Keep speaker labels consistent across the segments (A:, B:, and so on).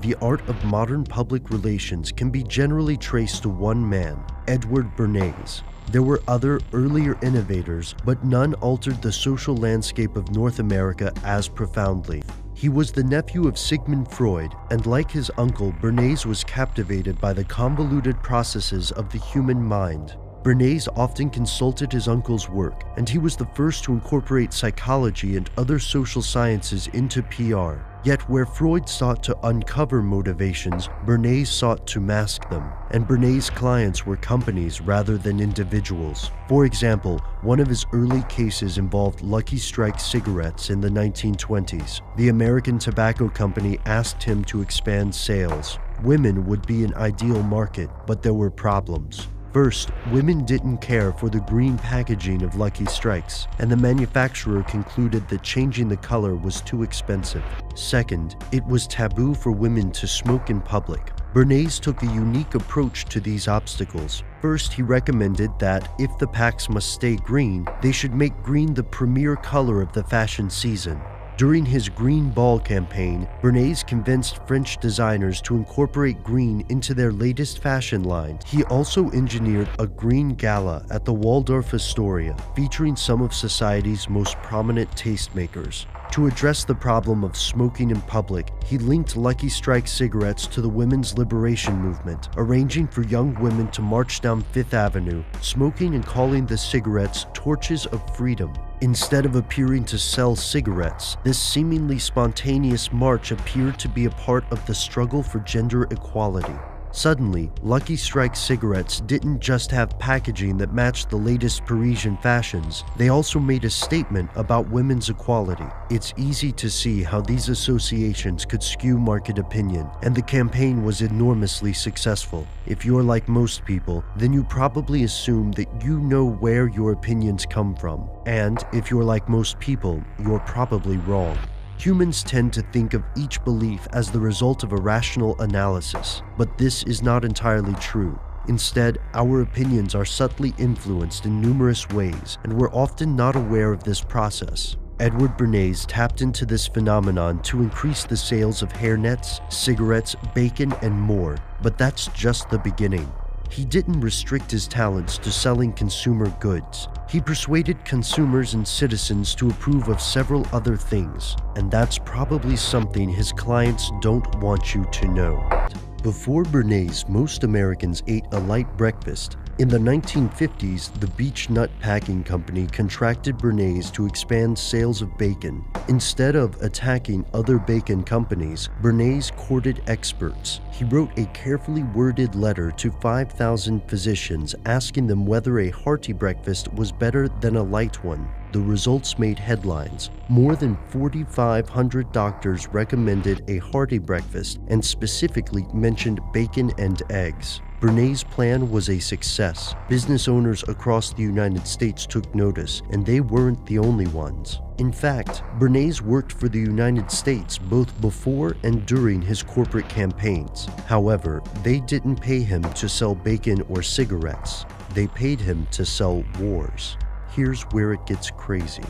A: The art of modern public relations can be generally traced to one man, Edward Bernays. There were other earlier innovators, but none altered the social landscape of North America as profoundly. He was the nephew of Sigmund Freud, and like his uncle, Bernays was captivated by the convoluted processes of the human mind. Bernays often consulted his uncle's work, and he was the first to incorporate psychology and other social sciences into PR. Yet where Freud sought to uncover motivations, Bernays sought to mask them, and Bernays' clients were companies rather than individuals. For example, one of his early cases involved Lucky Strike cigarettes in the 1920s. The American Tobacco Company asked him to expand sales. Women would be an ideal market, but there were problems. First, women didn't care for the green packaging of Lucky Strikes, and the manufacturer concluded that changing the color was too expensive. Second, it was taboo for women to smoke in public. Bernays took a unique approach to these obstacles. First, he recommended that if the packs must stay green, they should make green the premier color of the fashion season. During his Green Ball campaign, Bernays convinced French designers to incorporate green into their latest fashion line. He also engineered a green gala at the Waldorf Astoria, featuring some of society's most prominent tastemakers. To address the problem of smoking in public, he linked Lucky Strike cigarettes to the women's liberation movement, arranging for young women to march down Fifth Avenue, smoking and calling the cigarettes torches of freedom. Instead of appearing to sell cigarettes, this seemingly spontaneous march appeared to be a part of the struggle for gender equality. Suddenly, Lucky Strike cigarettes didn't just have packaging that matched the latest Parisian fashions, they also made a statement about women's equality. It's easy to see how these associations could skew market opinion, and the campaign was enormously successful. If you're like most people, then you probably assume that you know where your opinions come from. And if you're like most people, you're probably wrong. Humans tend to think of each belief as the result of a rational analysis, but this is not entirely true. Instead, our opinions are subtly influenced in numerous ways, and we're often not aware of this process. Edward Bernays tapped into this phenomenon to increase the sales of hairnets, cigarettes, bacon, and more, but that's just the beginning. He didn't restrict his talents to selling consumer goods. He persuaded consumers and citizens to approve of several other things, and that's probably something his clients don't want you to know. Before Bernays, most Americans ate a light breakfast. In the 1950s, the Beech Nut Packing Company contracted Bernays to expand sales of bacon. Instead of attacking other bacon companies, Bernays courted experts. He wrote a carefully worded letter to 5,000 physicians asking them whether a hearty breakfast was better than a light one. The results made headlines. More than 4,500 doctors recommended a hearty breakfast and specifically mentioned bacon and eggs. Bernays' plan was a success. Business owners across the United States took notice, and they weren't the only ones. In fact, Bernays worked for the United States both before and during his corporate campaigns. However, they didn't pay him to sell bacon or cigarettes. They paid him to sell wars. Here's where it gets crazy.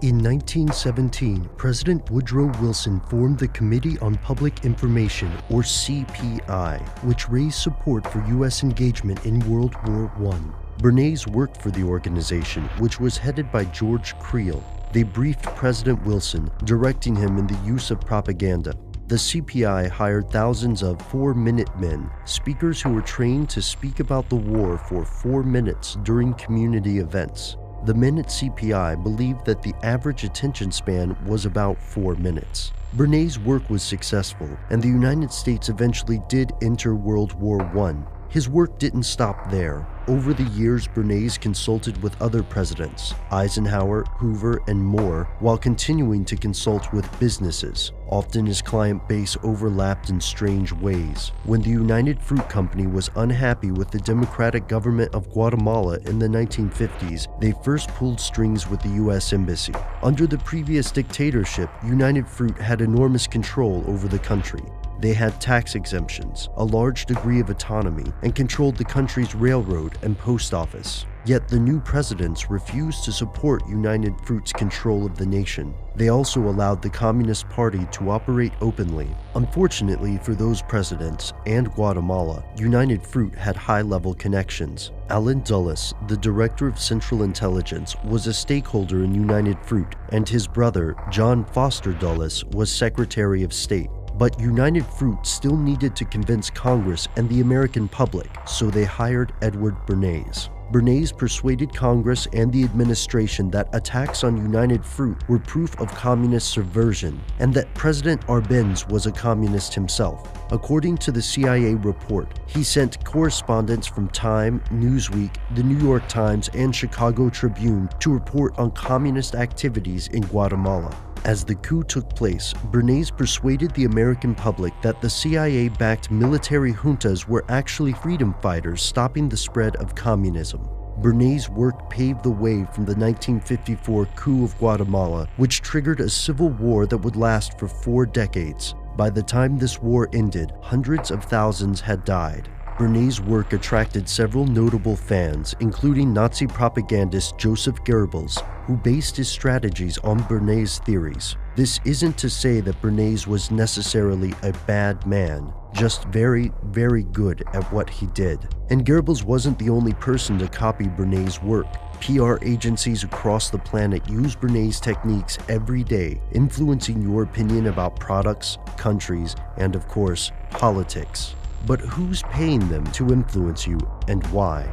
A: In 1917, President Woodrow Wilson formed the Committee on Public Information, or CPI, which raised support for U.S. engagement in World War I. Bernays worked for the organization, which was headed by George Creel. They briefed President Wilson, directing him in the use of propaganda. The CPI hired thousands of 4-minute men, speakers who were trained to speak about the war for 4 minutes during community events. The men at CPI believed that the average attention span was about 4 minutes. Bernays' work was successful, and the United States eventually did enter World War I. His work didn't stop there. Over the years, Bernays consulted with other presidents, Eisenhower, Hoover, and more, while continuing to consult with businesses. Often his client base overlapped in strange ways. When the United Fruit Company was unhappy with the democratic government of Guatemala in the 1950s, they first pulled strings with the U.S. Embassy. Under the previous dictatorship, United Fruit had enormous control over the country. They had tax exemptions, a large degree of autonomy, and controlled the country's railroad and post office. Yet the new presidents refused to support United Fruit's control of the nation. They also allowed the Communist Party to operate openly. Unfortunately for those presidents and Guatemala, United Fruit had high-level connections. Alan Dulles, the director of Central Intelligence, was a stakeholder in United Fruit, and his brother, John Foster Dulles, was Secretary of State. But United Fruit still needed to convince Congress and the American public, so they hired Edward Bernays. Bernays persuaded Congress and the administration that attacks on United Fruit were proof of communist subversion, and that President Arbenz was a communist himself. According to the CIA report, he sent correspondents from Time, Newsweek, the New York Times, and Chicago Tribune to report on communist activities in Guatemala. As the coup took place, Bernays persuaded the American public that the CIA-backed military juntas were actually freedom fighters stopping the spread of communism. Bernays' work paved the way from the 1954 coup of Guatemala, which triggered a civil war that would last for 4 decades. By the time this war ended, hundreds of thousands had died. Bernays' work attracted several notable fans, including Nazi propagandist Joseph Goebbels, who based his strategies on Bernays' theories. This isn't to say that Bernays was necessarily a bad man, just very, very good at what he did. And Goebbels wasn't the only person to copy Bernays' work. PR agencies across the planet use Bernays' techniques every day, influencing your opinion about products, countries, and of course, politics. But who's paying them to influence you, and why?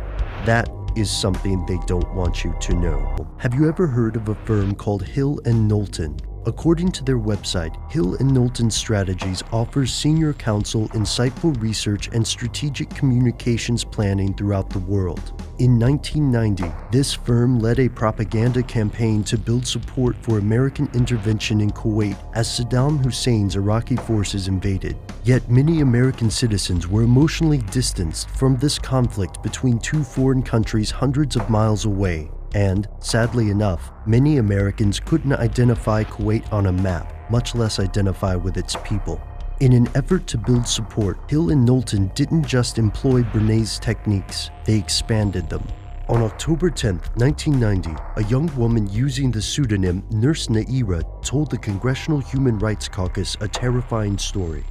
A: That is something they don't want you to know. Have you ever heard of a firm called Hill & Knowlton? According to their website, Hill & Knowlton Strategies offers senior counsel, insightful research, and strategic communications planning throughout the world. In 1990, this firm led a propaganda campaign to build support for American intervention in Kuwait as Saddam Hussein's Iraqi forces invaded. Yet many American citizens were emotionally distanced from this conflict between two foreign countries hundreds of miles away. And, sadly enough, many Americans couldn't identify Kuwait on a map, much less identify with its people. In an effort to build support, Hill & Knowlton didn't just employ Bernays' techniques, they expanded them. On October 10, 1990, a young woman using the pseudonym Nurse Naira told the Congressional Human Rights Caucus a terrifying story.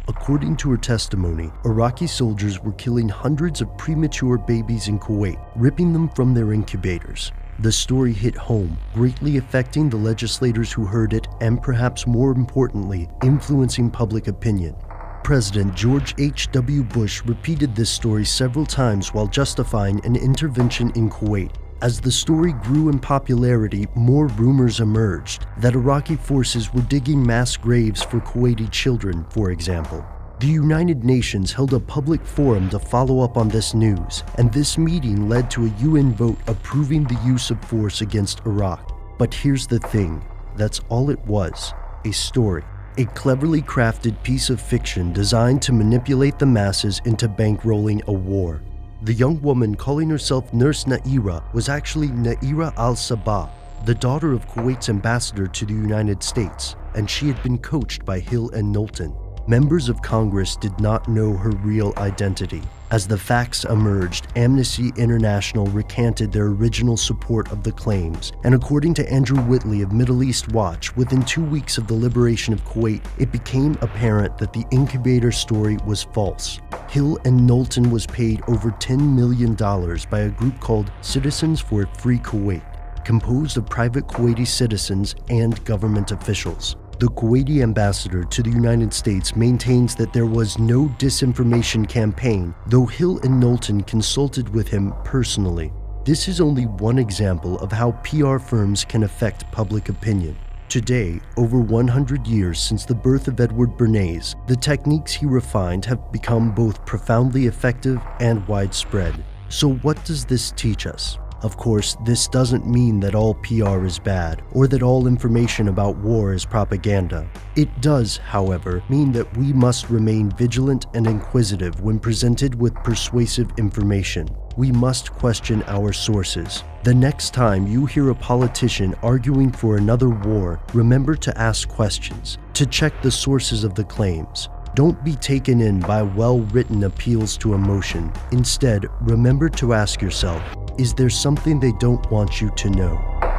A: According to her testimony, Iraqi soldiers were killing hundreds of premature babies in Kuwait, ripping them from their incubators. The story hit home, greatly affecting the legislators who heard it and, perhaps more importantly, influencing public opinion. President George H.W. Bush repeated this story several times while justifying an intervention in Kuwait. As the story grew in popularity, more rumors emerged that Iraqi forces were digging mass graves for Kuwaiti children, for example. The United Nations held a public forum to follow up on this news, and this meeting led to a UN vote approving the use of force against Iraq. But here's the thing, that's all it was, a story. A cleverly crafted piece of fiction designed to manipulate the masses into bankrolling a war. The young woman calling herself Nurse Naira was actually Naira al-Sabah, the daughter of Kuwait's ambassador to the United States, and she had been coached by Hill & Knowlton. Members of Congress did not know her real identity. As the facts emerged, Amnesty International recanted their original support of the claims, and according to Andrew Whitley of Middle East Watch, within 2 weeks of the liberation of Kuwait, it became apparent that the incubator story was false. Hill & Knowlton was paid over $10 million by a group called Citizens for a Free Kuwait, composed of private Kuwaiti citizens and government officials. The Kuwaiti ambassador to the United States maintains that there was no disinformation campaign, though Hill & Knowlton consulted with him personally. This is only one example of how PR firms can affect public opinion. Today, over 100 years since the birth of Edward Bernays, the techniques he refined have become both profoundly effective and widespread. So what does this teach us? Of course, this doesn't mean that all PR is bad, or that all information about war is propaganda. It does, however, mean that we must remain vigilant and inquisitive when presented with persuasive information. We must question our sources. The next time you hear a politician arguing for another war, remember to ask questions, to check the sources of the claims. Don't be taken in by well-written appeals to emotion. Instead, remember to ask yourself, Is there something they don't want you to know?